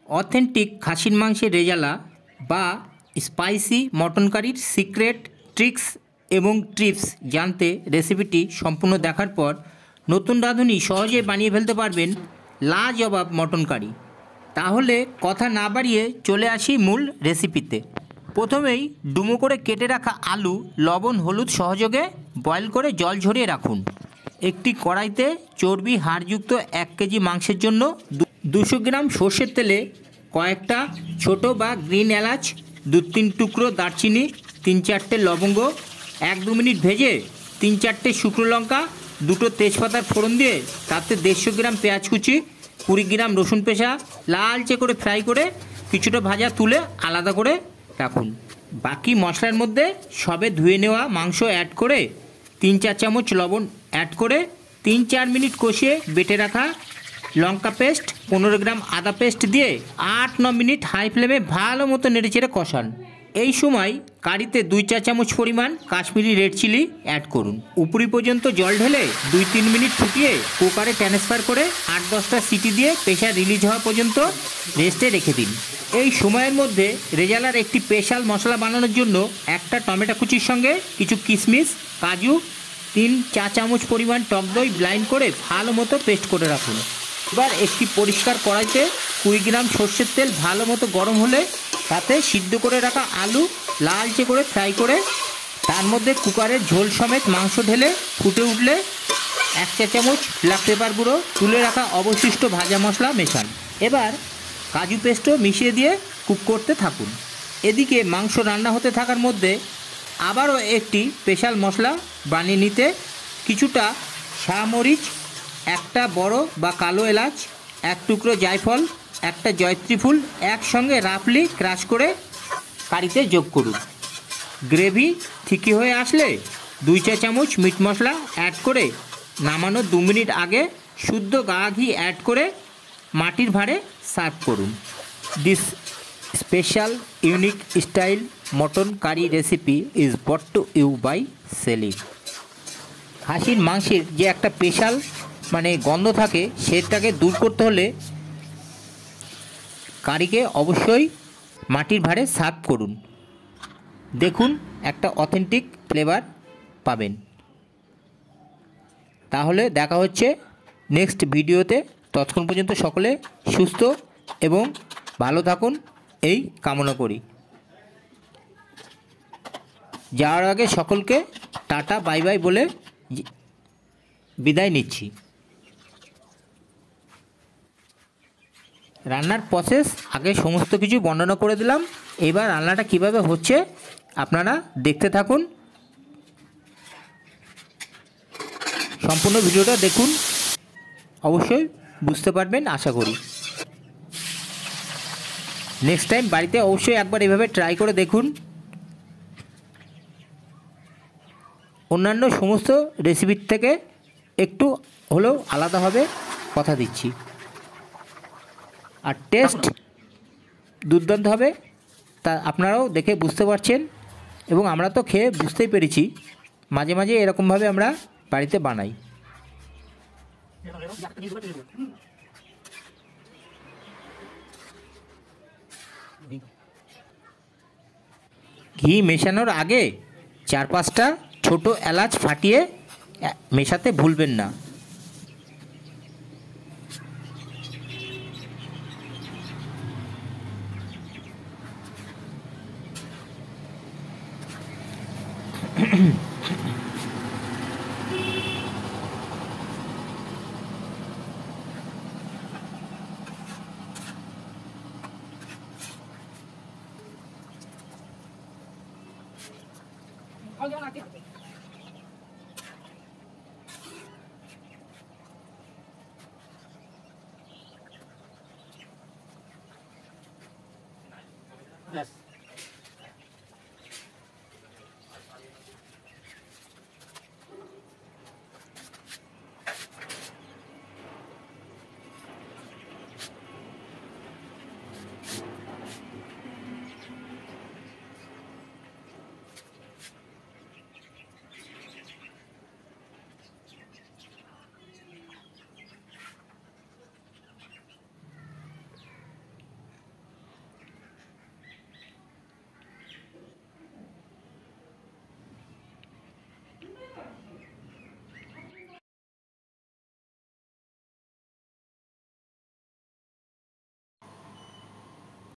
Authentic খাসির মাংসের রেজালা বা স্পাইসি মটন কারির সিক্রেট ট্রিক্স এবং টিপস জানতে রেসিপিটি সম্পূর্ণ দেখার পর নতুন রাঁধুনি সহজে বানিয়ে ফেলতে পারবেন লাজবাব মটন কারি। তাহলে কথা না বাড়িয়ে চলে আসি মূল রেসিপিতে। প্রথমেই ডুমো করে কেটে রাখা আলু লবণ হলুদ সহযোগে বয়েল করে জল ঝরিয়ে রাখুন। একটি কড়াইতে চর্বি হাড়যুক্ত 1 কেজি মাংসের জন্য 200 গ্রাম সর্ষের তেলে কয়েকটা ছোট বা গ্রিন এলাচ, 2-3 টুকরো দারচিনি, 3-4টে লবঙ্গ 1-2 মিনিট ভেজে 3-4টে শুকনো লঙ্কা, 2টো তেজপাতার ফোড়ন দিয়ে তাতে 150 গ্রাম পেঁয়াজ কুচি, 20 গ্রাম রসুন পেঁচা লালচে করে ফ্রাই করে কিছুটা ভাজা তুলে আলাদা করে রাখুন। বাকি মশলার মধ্যে সবে ধুয়ে নেওয়া মাংস অ্যাড করে 3-4 চামচ লবণ অ্যাড করে 3-4 মিনিট কষিয়ে বেটে রাখা লঙ্কা পেস্ট, 15 গ্রাম আদা পেস্ট দিয়ে 8-9 মিনিট হাই ফ্লেমে ভালো মতো নেড়েচেড়ে কষান। এই সময় কারিতে 2-4 চামচ পরিমাণ কাশ্মীরি রেড চিলি অ্যাড করুন। উপরি পর্যন্ত জল ঢেলে 2-3 মিনিট ফুটিয়ে কুকারে ট্রান্সফার করে 8-10টা সিটি দিয়ে প্রেশার রিলিজ হওয়া পর্যন্ত রেস্টে রেখে দিন। এই সময়ের মধ্যে রেজালার একটি স্পেশাল মশলা বানানোর জন্য একটা টমেটো কুচির সঙ্গে কিছু কিশমিশ, কাজু, 3-4 চামচ পরিমাণ টক দই ব্লাইন্ড করে ভালো মতো পেস্ট করে রাখুন। এবার একটি পরিষ্কার কড়াইতে 20 গ্রাম সর্ষের তেল ভালো মতো গরম হলে তাতে সিদ্ধ করে রাখা আলু লালচে করে ফ্রাই করে তার মধ্যে কুকারের ঝোল সমেত মাংস ঢেলে ফুটে উঠলে 1 চা চামচ ব্ল্যাক পেপার গুঁড়ো, তুলে রাখা অবশিষ্ট ভাজা মশলা মেশান। এবার কাজু পেস্টও মিশিয়ে দিয়ে কুক করতে থাকুন। এদিকে মাংস রান্না হতে থাকার মধ্যে আবারও একটি স্পেশাল মশলা বানিয়ে নিতে কিছুটা শাহমরিচ, একটা বড় বা কালো এলাচ, 1 টুকরো জায়ফল, একটা জয়ত্রী ফুল একসঙ্গে রাফলি ক্রাশ করে কারিতে যোগ করুন। গ্রেভি ঠিকই হয়ে আসলে 2 চা চামচ মিট মশলা অ্যাড করে নামানোর 2 মিনিট আগে শুদ্ধ গা ঘি অ্যাড করে মাটির ভাঁড়ে সার্ভ করুন। This special unique style mutton curry recipe is brought to you by selling. খাসির মাংসের যে একটা স্পেশাল গন্ধ থাকে সেটাকে দূর করতে হলে কারিকে অবশ্যই মাটির ভাঁড়ে সার্ভ করুন। দেখুন একটা অথেন্টিক ফ্লেভার পাবেন। তাহলে দেখা হচ্ছে নেক্সট ভিডিওতে। ততক্ষণ পর্যন্ত সকলে সুস্থ এবং ভালো থাকুন এই কামনা করি। যাওয়ার আগে সকলকে টাটা বাই বাই বলে বিদায় নিচ্ছি। রান্নার প্রসেস আগে সমস্ত কিছু বর্ণনা করে দিলাম। এবার রান্নাটা কিভাবে হচ্ছে আপনারা দেখতে থাকুন, সম্পূর্ণ ভিডিওটা দেখুন, অবশ্যই বুঝতে পারবেন আশা করি। নেক্সট টাইম বাড়িতে অবশ্যই একবার এভাবে ট্রাই করে দেখুন। অন্যান্য সমস্ত রেসিপির থেকে একটু হলেও আলাদা হবে, কথা দিচ্ছি। আর টেস্ট দুর্দান্ত হবে, তা আপনারাও দেখে বুঝতে পারছেন এবং আমরা তো খেয়ে বুঝতেই পেরেছি। মাঝে মাঝে এরকমভাবে আমরা বাড়িতে বানাই। ঘি মেশানোর আগে 4-5টা ছোট এলাচ ফাটিয়ে মেশাতে ভুলবেন না। Yes.